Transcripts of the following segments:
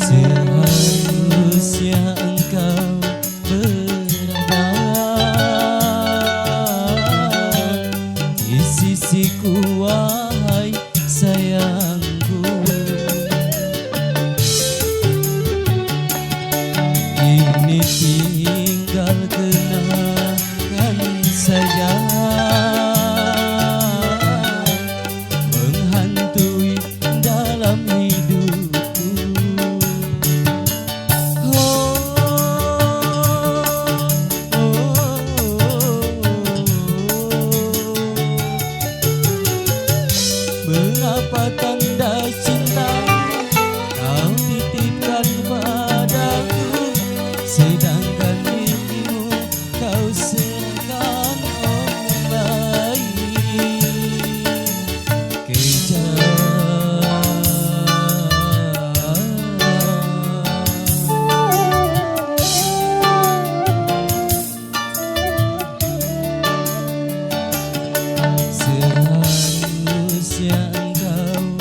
Seharusnya engkau berada di sisiku, wahai sayangku. Ini tinggal kenangan saja menghantui dalam hidupku. Berapa tanda cinta kau titipkan padaku, sedangkan dirimu kau serahkan orang lain. Kejam seharusnya engkau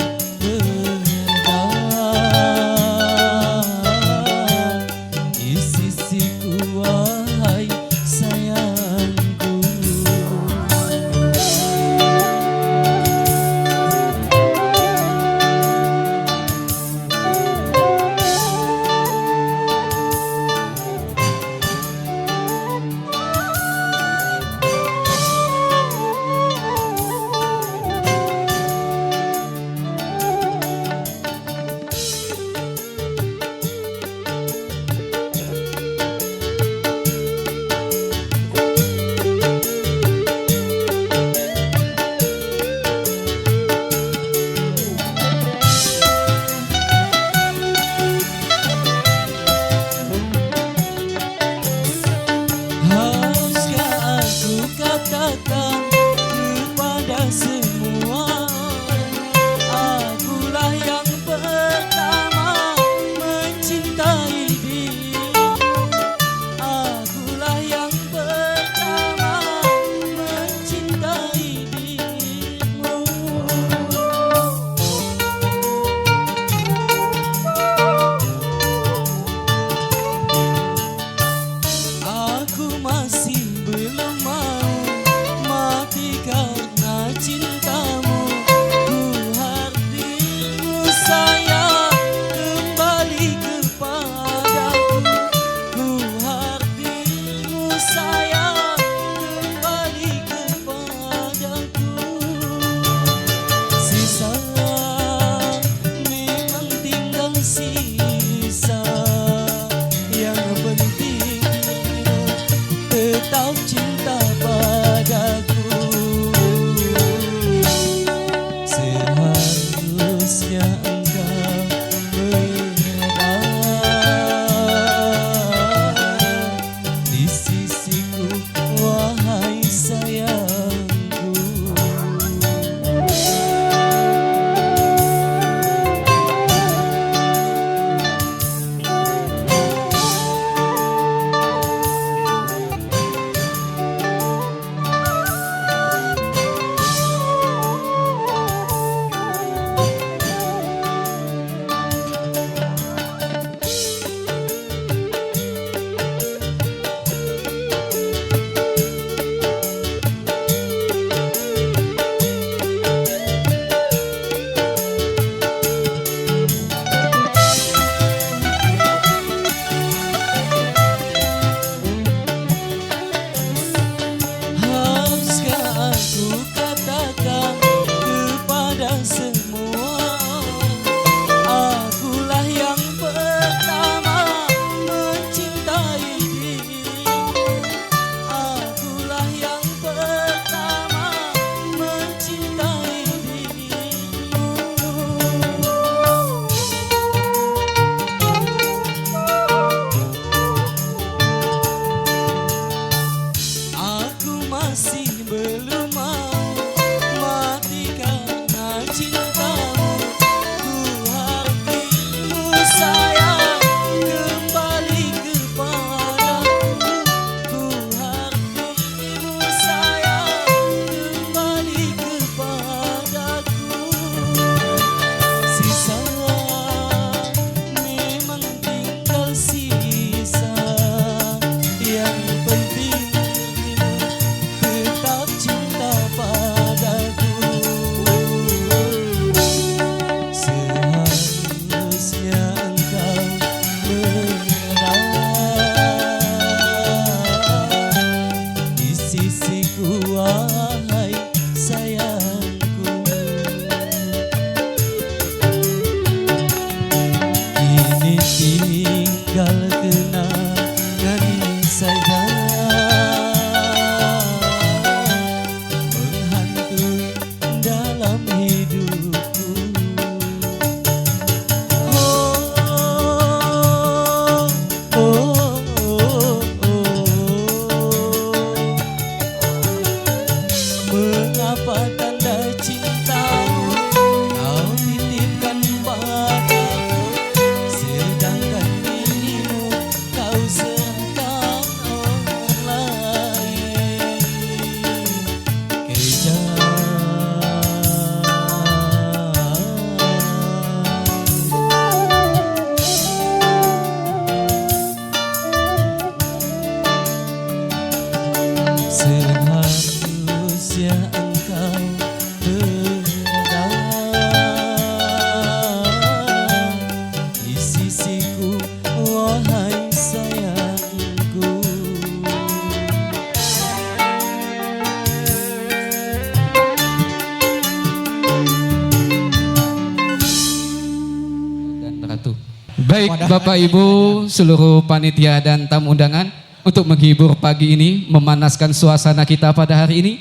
Baik Bapak Ibu, seluruh panitia dan tamu undangan, untuk menghibur pagi ini, memanaskan suasana kita pada hari ini,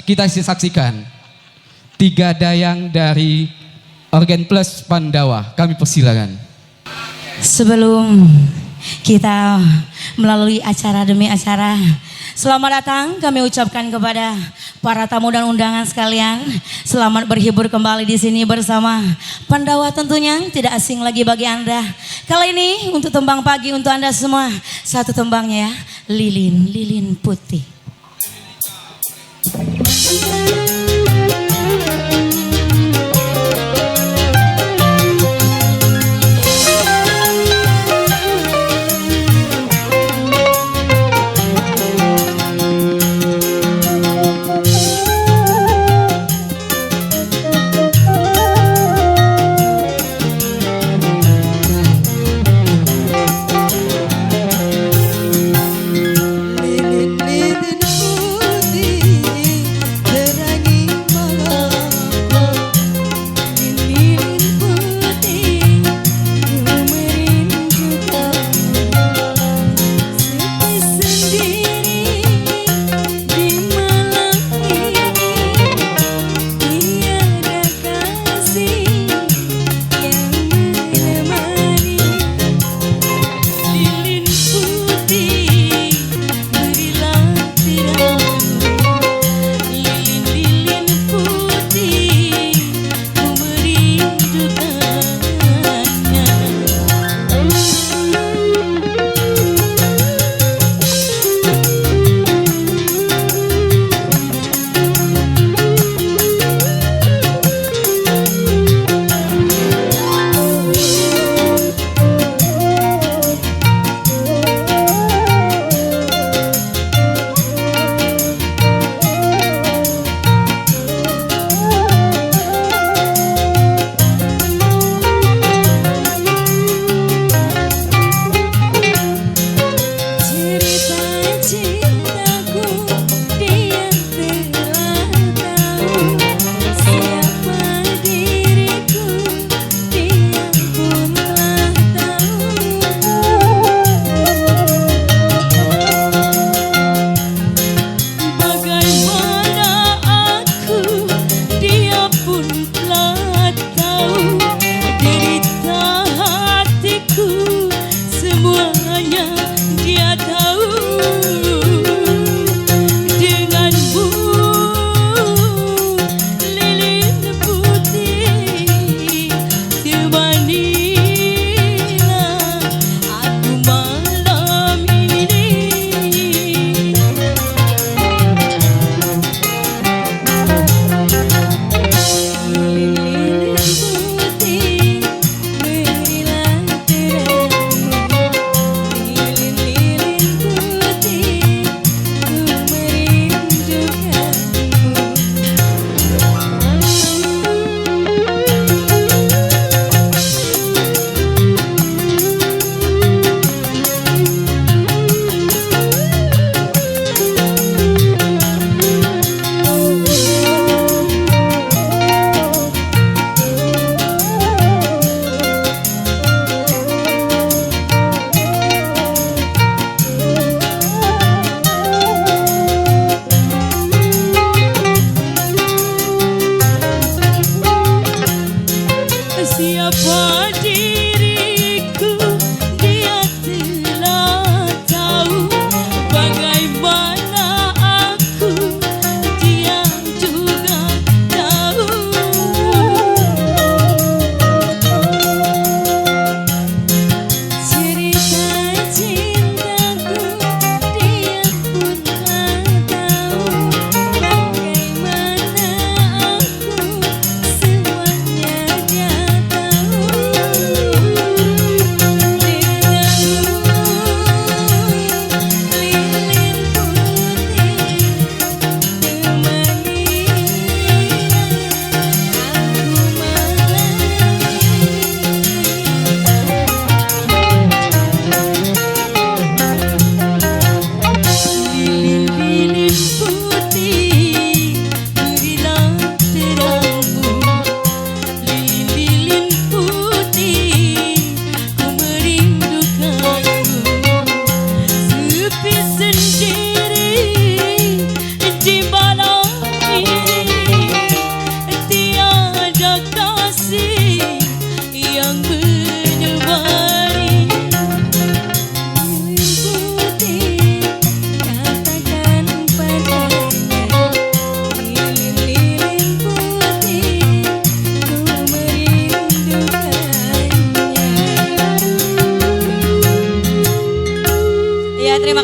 kita saksikan 3 dayang dari Organ Plus Pandawa. Kami persilakan. Sebelum kita melalui acara demi acara, selamat datang kami ucapkan kepada para tamu dan undangan sekalian. Selamat berhibur kembali di sini bersama Pandawa, tentunya tidak asing lagi bagi Anda. Kali ini untuk tembang pagi untuk Anda semua, satu tembangnya ya, Lilin, Lilin Putih. Lilin-lilin putih terangi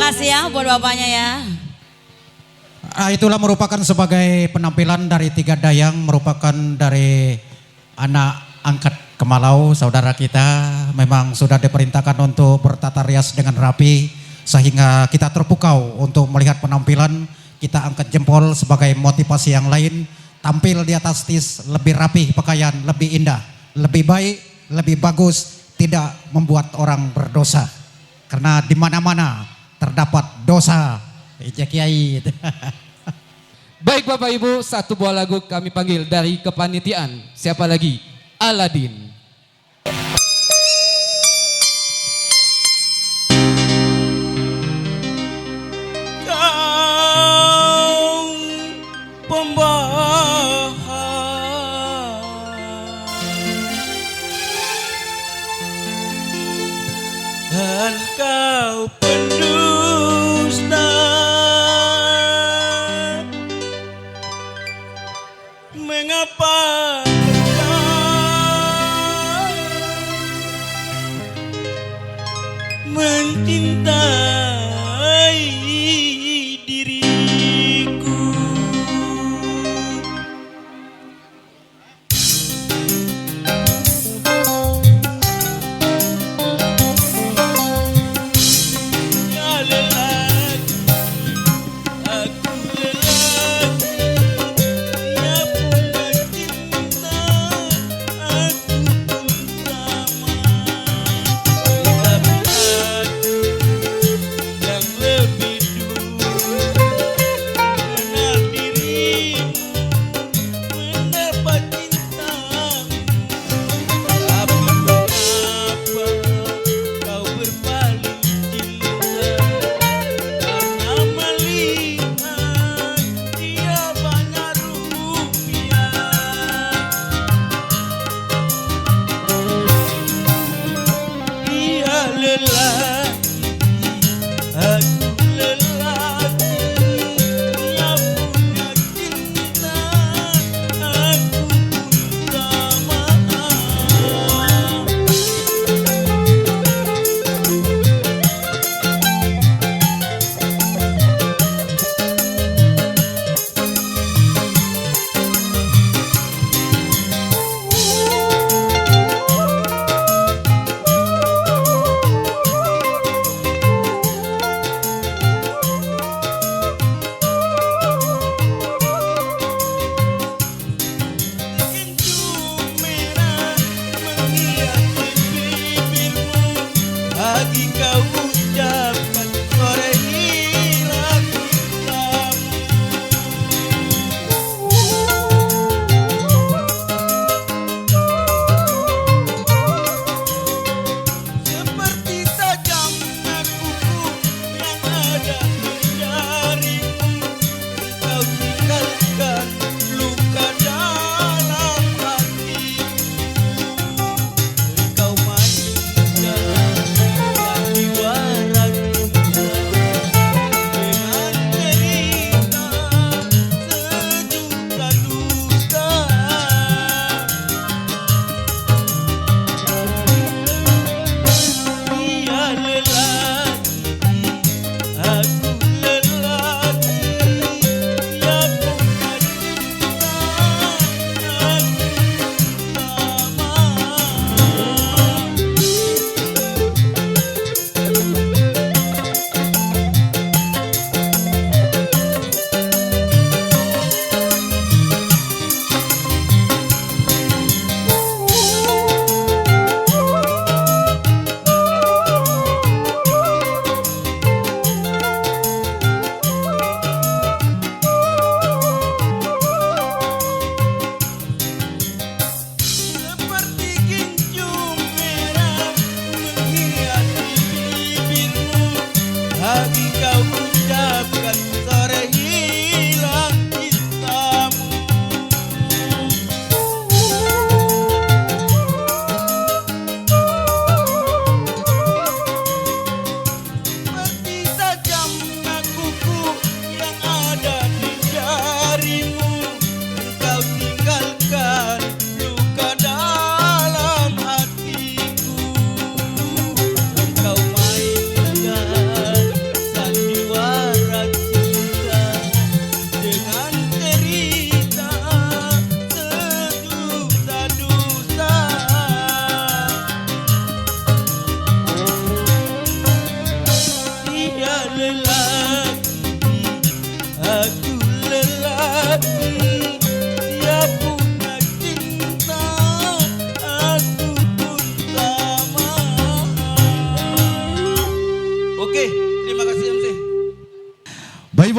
kasih ya buat bapaknya ya. Itulah merupakan sebagai penampilan dari Tiga Dayang, merupakan dari anak angkat Kemalau, saudara kita memang sudah diperintahkan untuk bertata rias dengan rapi sehingga kita terpukau untuk melihat penampilan. Kita angkat jempol sebagai motivasi yang lain, tampil di atas stage lebih rapi pakaian, lebih indah, lebih baik, lebih bagus, tidak membuat orang berdosa. Karena di mana-mana terdapat dosa. Kiai. Baik Bapak Ibu, satu buah lagu kami panggil dari kepanitiaan. Siapa lagi? Aladin. Kau pembahat dan kau pendusta, mengapa kau mencintai diriku? Ya lelaki, aku lelaki, ya pun mencintai.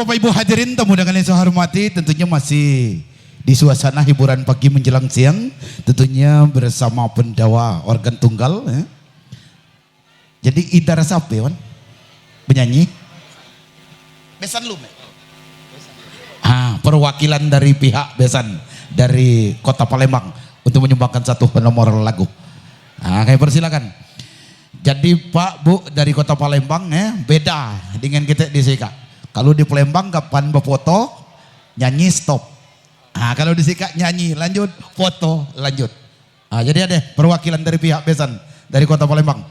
Bapak Ibu hadirin tamu undangan yang saya hormati, tentunya masih di suasana hiburan pagi menjelang siang, tentunya bersama pendawa organ tunggal. Ya. Jadi idara siapa ya, penyanyi? Besan lu, perwakilan dari pihak Besan dari Kota Palembang untuk menyumbangkan satu nomor lagu. Kami persilakan. Jadi Pak Bu dari Kota Palembang beda dengan kita di Sika. Kalau di Palembang kapan berfoto nyanyi stop. Kalau di Sika nyanyi lanjut foto lanjut. Jadi ada perwakilan dari pihak Besan dari Kota Palembang.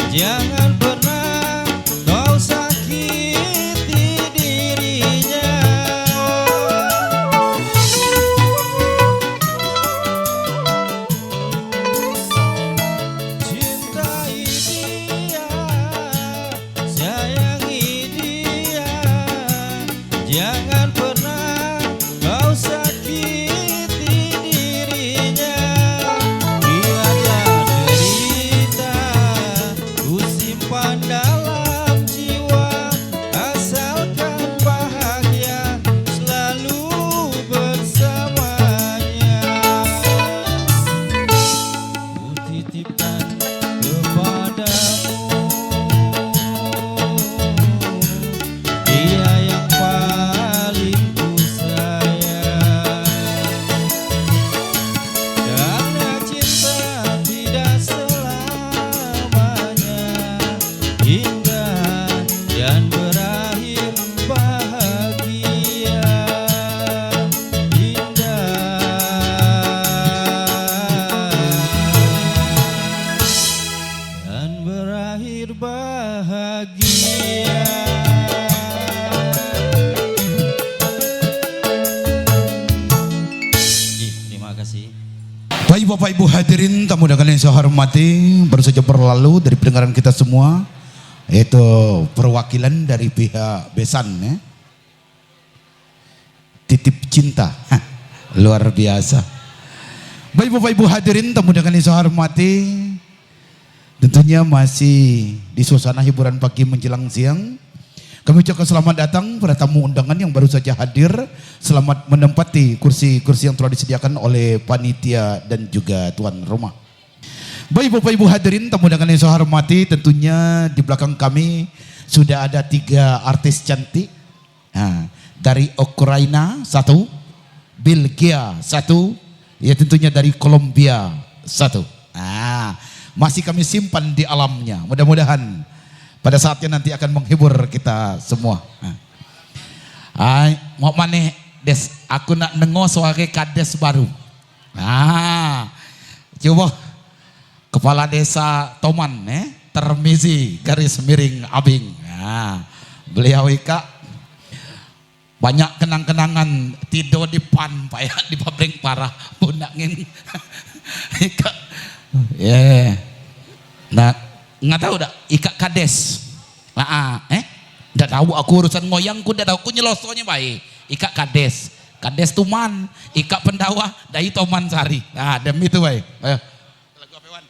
Jangan pernah kau sakiti dirinya. Bapak Ibu hadirin tamu undangan yang saya hormati, baru saja berlalu dari pendengaran kita semua, yaitu perwakilan dari pihak Besan ya. Titip cinta, hah, luar biasa. Baik Bapak Ibu hadirin tamu undangan yang saya hormati, tentunya masih di suasana hiburan pagi menjelang siang. Kami ucapkan selamat datang pada tamu undangan yang baru saja hadir. Selamat menempati kursi-kursi yang telah disediakan oleh panitia dan juga tuan rumah. Baik Bapak Ibu hadirin tamu undangan yang saya hormati, tentunya di belakang kami sudah ada 3 artis cantik. Nah, dari Ukraina 1, Belgia 1, ya tentunya dari Kolombia 1. Nah, masih kami simpan di alamnya. Mudah-mudahan pada saatnya nanti akan menghibur kita semua. Mau maneh des, aku nak nengo soalnya kades baru. Coba kepala desa Toman Termizi garis miring Abing. Beliau ika banyak kenang-kenangan tidur di pan Pak ya, di pabrik parah punangin. Ika nah nggak tahu dah ika kades nggak tahu aku urusan ngoyang ku nggak tahu ku nyelosonya baik ika kades tuman ika pendawa dari Toman Sari demi itu baik ayo lagu apa Wan?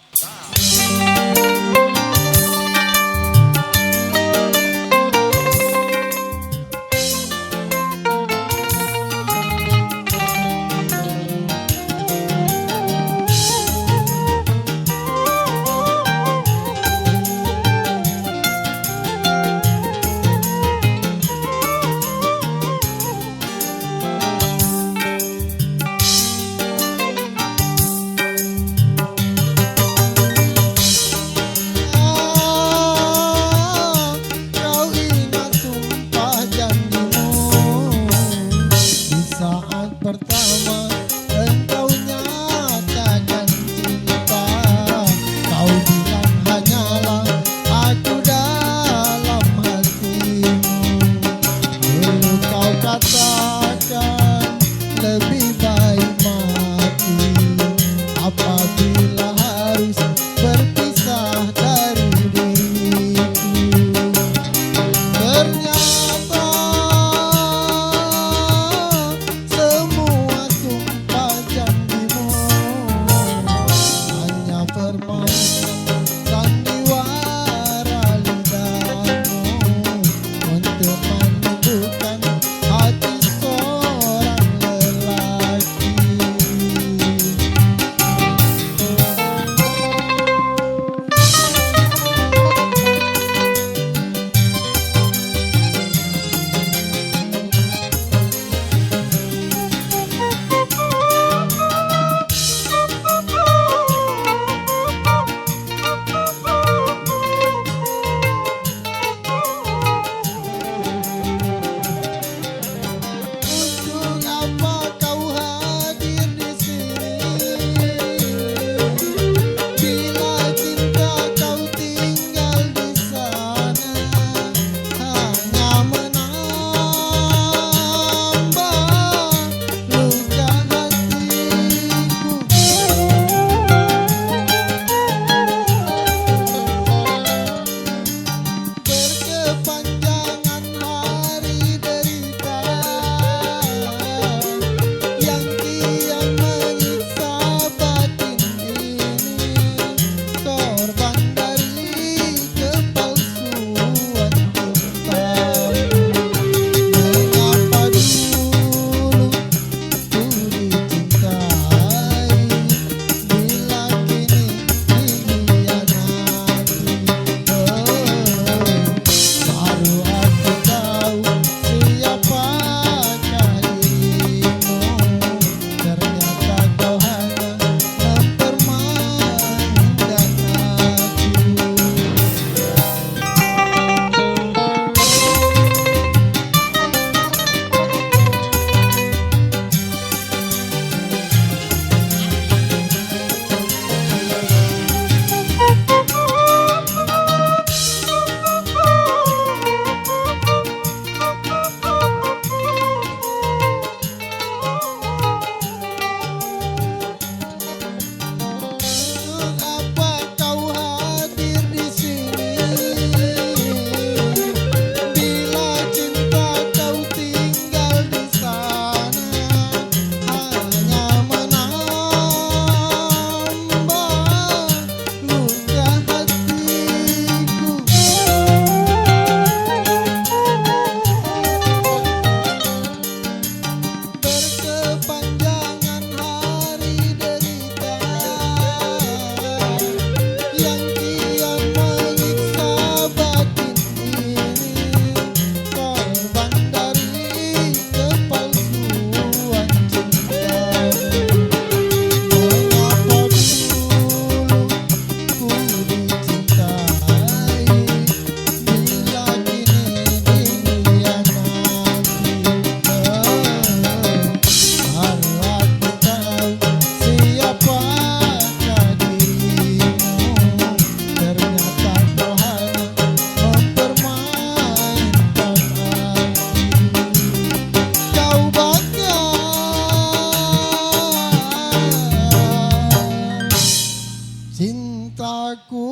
cintaku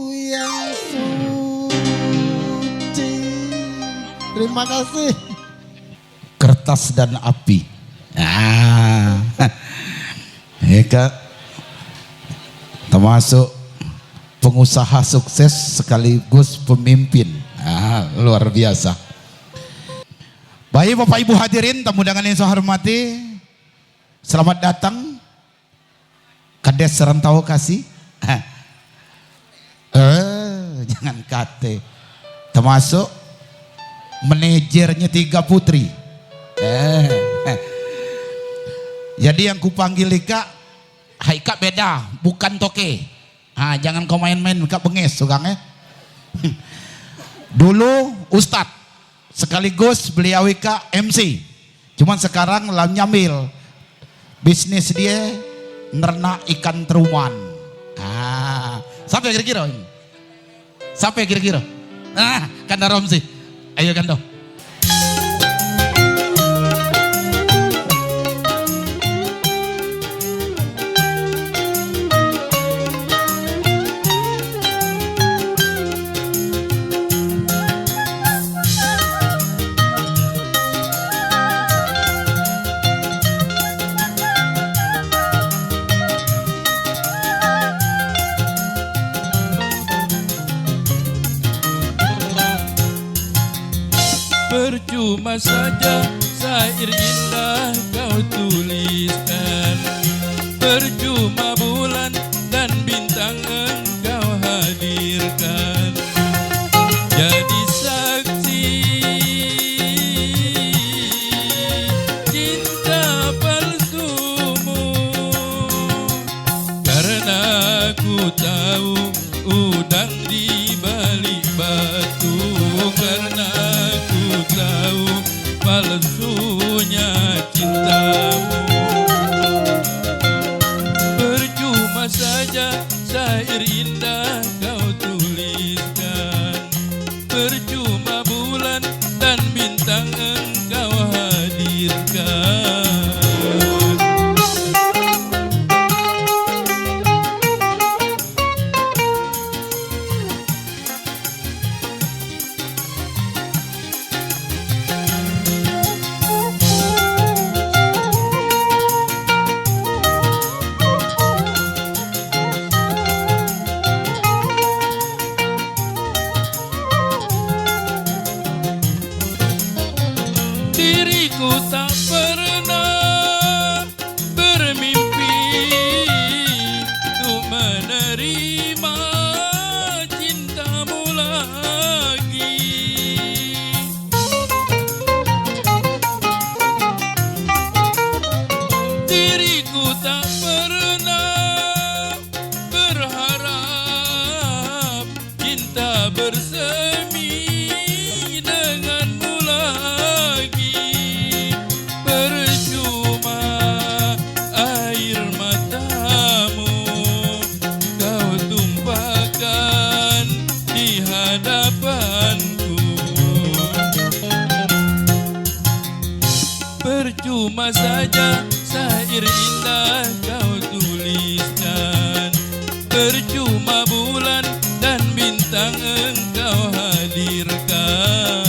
yang suci. Terima kasih. Kertas dan api. Eka termasuk pengusaha sukses sekaligus pemimpin. Luar biasa. Baik Bapak Ibu hadirin, tamu undangan yang saya hormati, selamat datang Kades Serantau Kasih. Jangan kate. Termasuk manajernya 3 putri. Jadi yang kupanggil Ika, Haika beda, bukan toke. Jangan kau main-main, Ika benges, sukangnya. Dulu Ustadz, sekaligus beliau Ika MC. Cuman sekarang lam nyambil. Bisnis dia nernak ikan teruman. Sampai kira-kira ini. Sampai kira-kira. Kanda Romsi. Ayo Kando. Percuma saja syair indah kau tuliskan, percuma bulan dan bintang engkau hadirkan. Jadi saksi cinta palsumu, karena ku tahu udang di balik batu, karena tahu palsunya cintamu. Percuma saja syair indah kau tuliskan, percuma bulan dan bintang engkau hadirkan. Diriku tak pernah bermimpi untuk menerima cintamu lagi. Diriku tak pernah berharap cinta bersemi denganmu lagi. Percuma air matamu kau tumpahkan di hadapanku. Percuma saja syair indah kau tuliskan, percuma bulan dan bintang engkau hadirkan.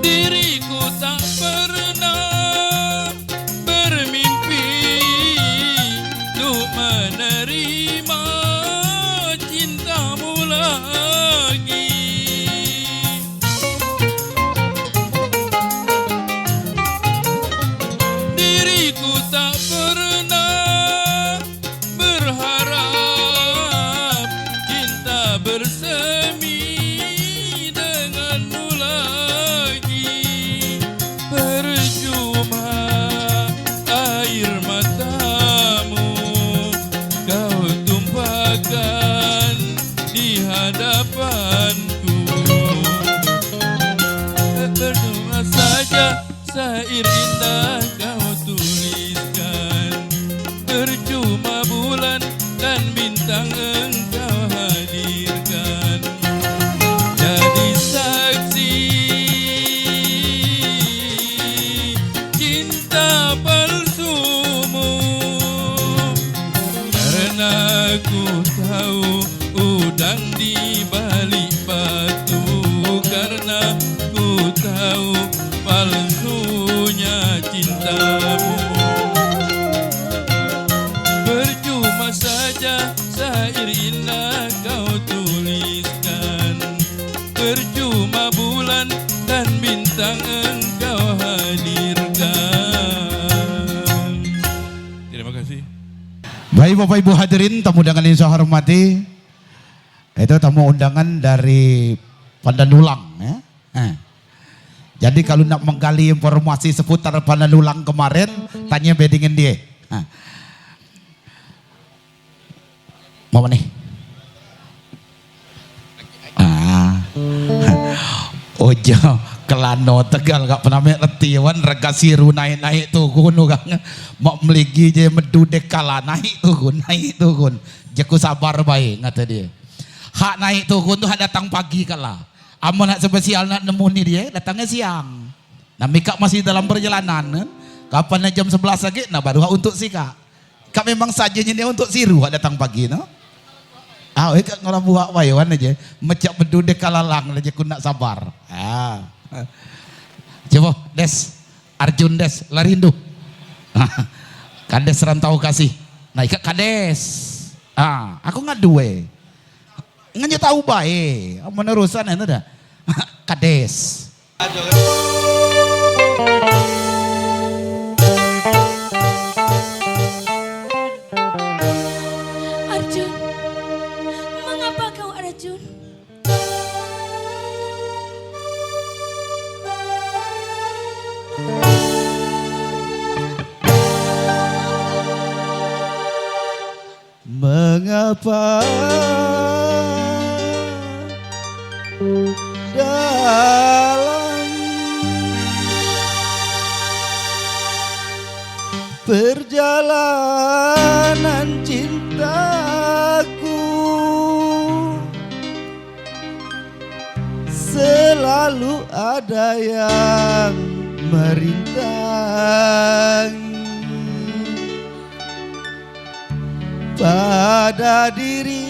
Diriku tak pernah bermimpi untuk menerima cintamu lagi. Diriku tak pernah berharap cinta bersemi denganmu lagi. Percuma air matamu kau tumpahkan di hadapanku. Percuma saja syair indah kau tuliskan, percuma bulan dan bintang engkau hadirkan. Jadi saksi cinta palsumu, karena ku tahu udang di balik batu, karena ku tahu palsunya cintamu. Percuma saja syair indah kau tuliskan, percuma bulan dan bintang engkau hadirkan. Terima kasih. Baik Bapak Ibu hadirin, tamu undangan yang saya hormati, itu tamu undangan dari Pandanulang ya. Jadi kalau nak menggali informasi seputar Pandanulang kemarin, tanya bedingin dia. Mau nih? Ojo kelano Tegal gak pernah ngerti wan rega siru naik tuh kuno kan mau meligi je medu dekala naik tuh kun jaku sabar baik ngata dia hak naik tuh kun tuh hak datang pagi kala amun nak spesial nak nemu ni dia datangnya siang nah mika masih dalam perjalanan kapan jam 11 lagi nah baru hak untuk sika kak memang sajanya dia untuk siru hak datang pagi no kak ngorang buat wayawan aja mecak medu dekala lang aja kun nak sabar coba Des Arjun Des Larindu Kades rantau kasih nah ikat Kades aku ngadue nganya tahu baik menerusan itu dah Kades Arjun, mengapa kau Arjun? Mengapa dalam perjalanan cintaku selalu ada yang merintangi pada diriku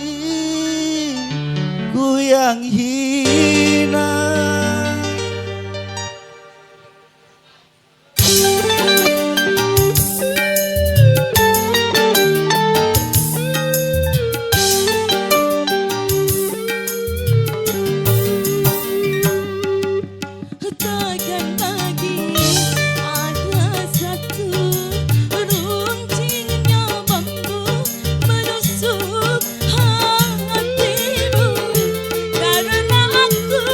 yang hina. Takkan lagi ada satu runcingnya bambu menusuk hatimu, karena aku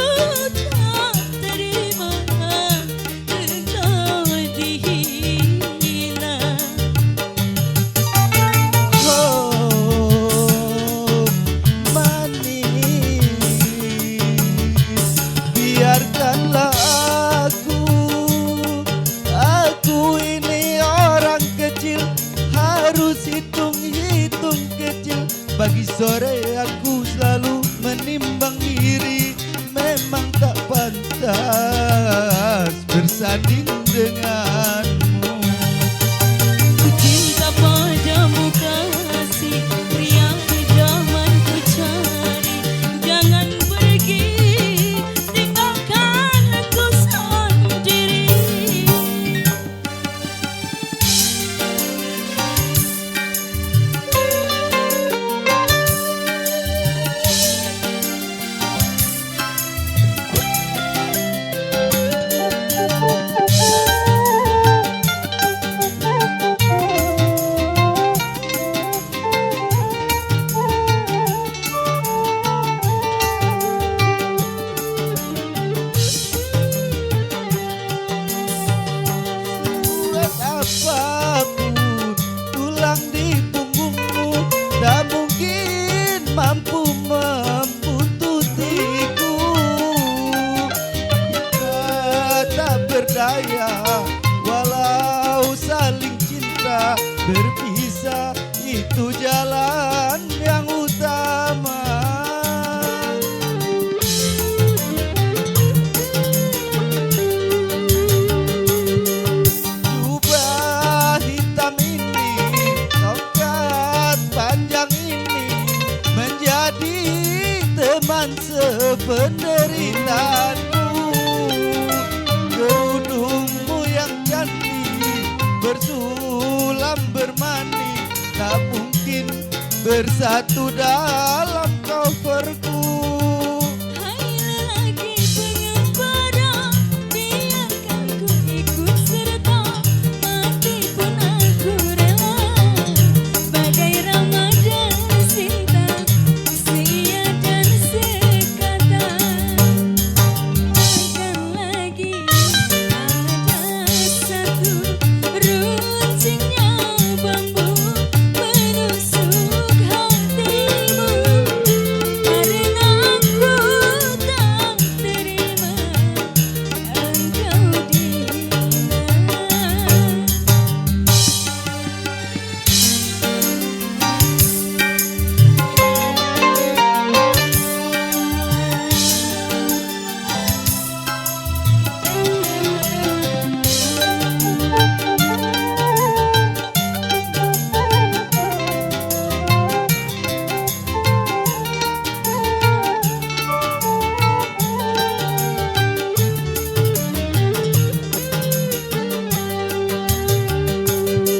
teman sependeritaanku. Kerudungmu yang cantik bersulam bermani, tak mungkin bersatu dalam coverku. Hai lelaki pengembara, biarkan ku ikut serta, mati pun aku rela. Bagai Ramadan cinta, sia dan sekata. Takkan lagi ada satu runcingnya bambu menusuk hatimu, karena aku tak terima engkau dihina.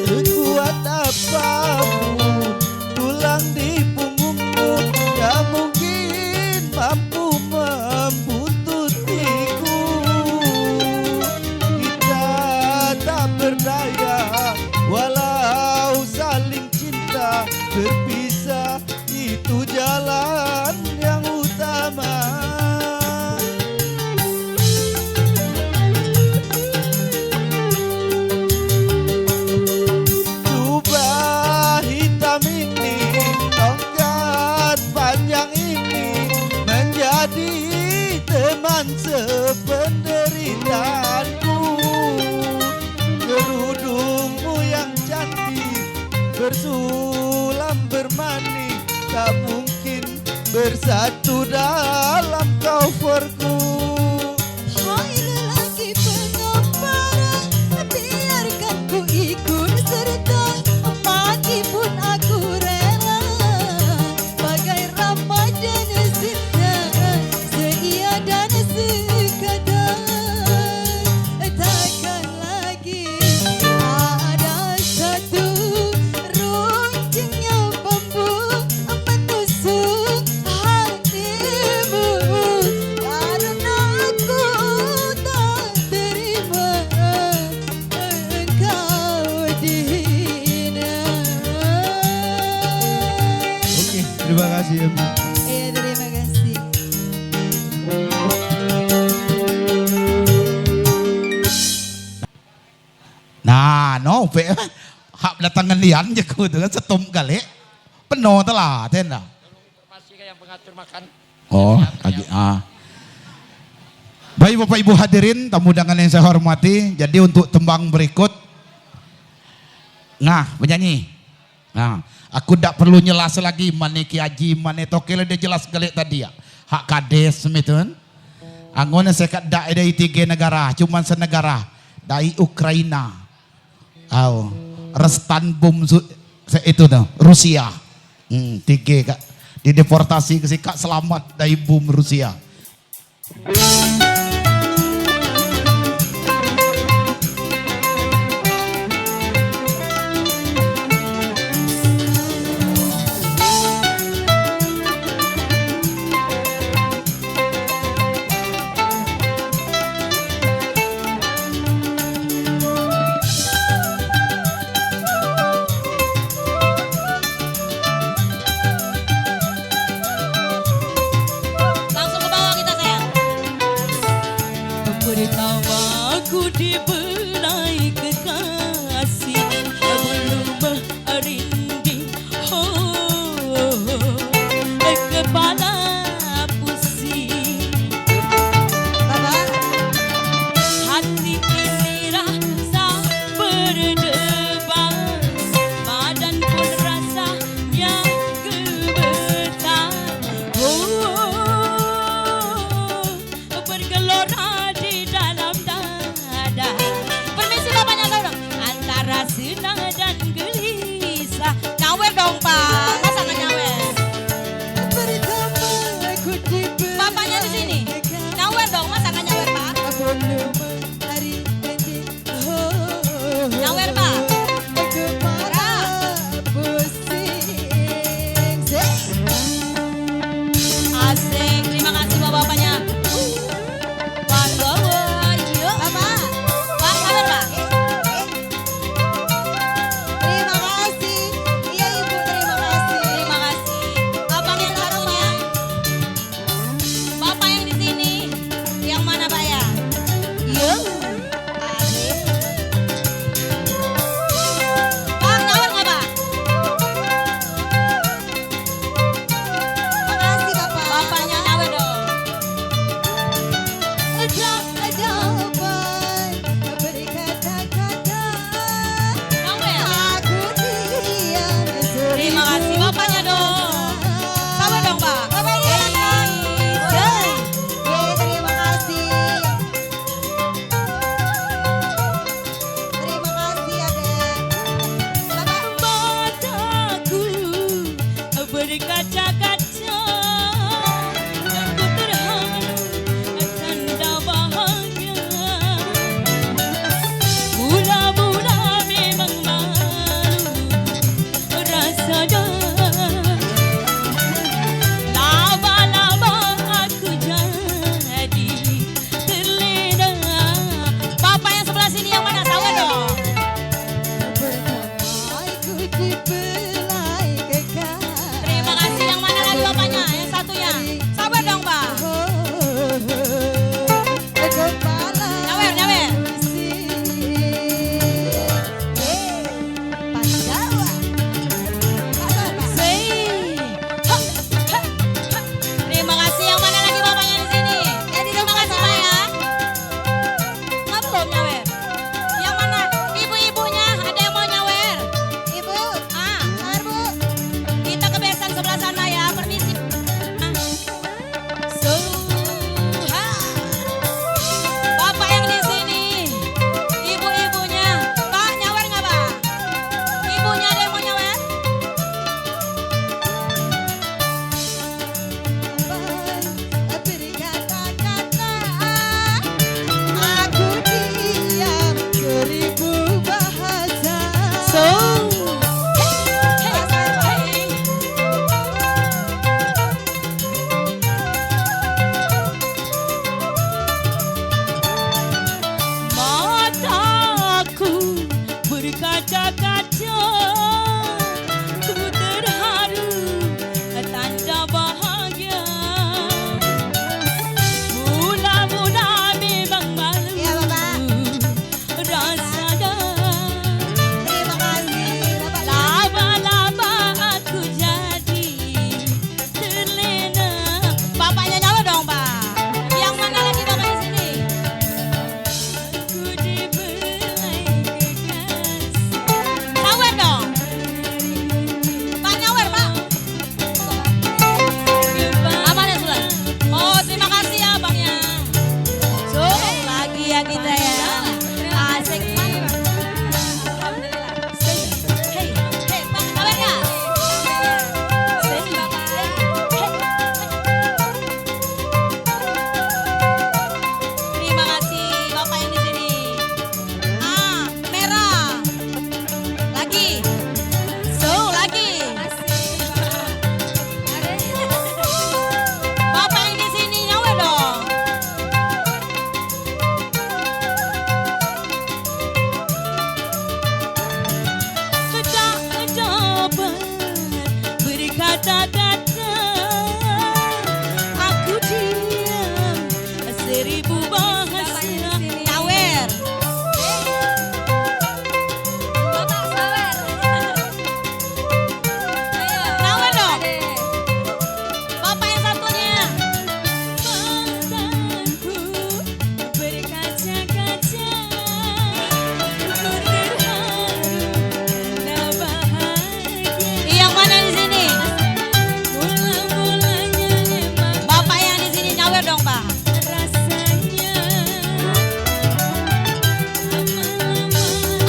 Sekuat apapun tulang di punggungmu, tak mungkin mampu membuntutiku. Kita tak berdaya walau saling cinta, berpisah itu jalan yang utama. Jubah hitam ini, tongkat panjang ini, menjadi teman sependeritaanku. Kerudungmu yang cantik bersulam bermani, tak mungkin bersatu dalam coverku. Hai lelaki pengembara, biarkan ku ikut serta, mati pun aku rela. Bagai Ramadan cinta, seia dan sekata. Takkan lagi ada satu runcingnya bambu menusuk hatimu, karena aku tak terima engkau dihina. Oke, terima kasih Emi. Iya, terima kasih. Nah, no, hak datangan lian je ku tu kan setum kali. Penuh telah, tenda. Oh, lagi Baik Bapak Ibu hadirin, tamu undangan yang saya hormati. Jadi untuk tembang berikut, nah penyanyi. Nah, aku tak perlu nyelas lagi mana Ki Haji, mana Tokil dia jelas kali tadi ya. Hak kades semitun. Angon saya kat dari 3 negara, cuman senegara dari Ukraina. Restan bom itu tuh Rusia. 3 kak dideportasi ke kak selamat dari bom Rusia. Langsung ke bawah kita sayang. Pertama aku dibelai kekasih, belum merinding, kepala pusing. Hati ini rasa berdebar, badan pun rasanya gemetar. Bergelora di dalam dada. Asik, terima kasih bapak-bapaknya. Pak Bowo, yuk. Bapak. Pak, sabar Pak. Terima kasih. Iya Ibu, terima kasih. Terima kasih. Abang yang satunya. Bapak yang di sini. Yang mana Pak ya? Yuk. Asik. Pak, nyawer nggak Pak? Makasih Bapak. Bapaknya nyawer dong. Dapat beri kata-kata. Nyawer. Aku diam Terima kasih bapaknya dong. Sabar dong Pak. Bapaknya datang. Terima kasih. Terima kasih Adek. Bapak. Mataku berkaca-kaca, aku terharu tanda bahagia. Mula-mula memang malu rasanya, laba-laba aku jadi terlena. Bapak yang sebelah sini yang mana? Sawer dong. Berdamaiku dibelai kekal. Terima kasih. Yang mana lagi bapaknya? Yang satunya. Sabar dong Pak. Kepala Nyawer, nyawer. Pandawa. Say. Ha, ha, ha. Terima kasih. Yang mana lagi bapaknya di sini? Terima kasih Pak ya. Nggak belum nyawer. Yang mana? Ibu-ibunya ada yang mau nyawer? Ibu, Ah, sabar Bu. kita ke besan sebelah sana ya. Permisi. Ah. So, ha. Bapak yang di sini, ibu-ibunya, Pak nyawer nggak Pak? Ibunya ada yang mau nyawer? Beri kata-kata. Aku diam seribu bahasa. So, hey, hey. Mataku berkaca-kaca, ku terharu tanda bahagia. Mula-mula memang malu Ya, Bapak. rasanya. Terima kasih Bapak. Laba-laba aku jadi terlena. Bapaknya nyala dong Pak. Yang mana lagi bapak di sini? Aku dibelai kekas. Nyawer dong. Pak nyawer Pak. Apanya sudah? Oh terima kasih ya abangnya. So lagi ya kita ya. Asik. Alhamdulillah. Hey, hey, Pak, sabar nggak? Hey, terima kasih Bapak yang di sini. Ah, merah. Lagi. So, lagi. Bapak yang di sini nyawer dong. Dapat berkata-kata, aku diam seribu bahasa. Nyawer. Bapak sawer. Nyawer dong. Bapak yang satunya. Mataku berkaca-kaca, ku terharu dan bahagia. Yang mana di sini? Mula-mulanya memang Bapak yang di sini nyawer dong Pak. Rasanya.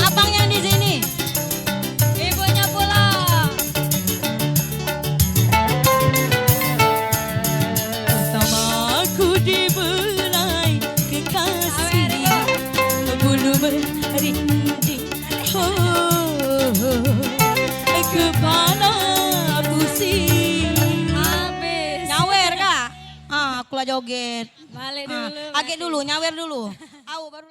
Abang yang di sini. Ibunya pulang. Pertama aku dibelai kekasih, bulu merinding. Oh, kepala pusing. Habis. Nyawer kak? kula joget. Balik Ah, dulu. Agek dulu, nyawer dulu. Au baru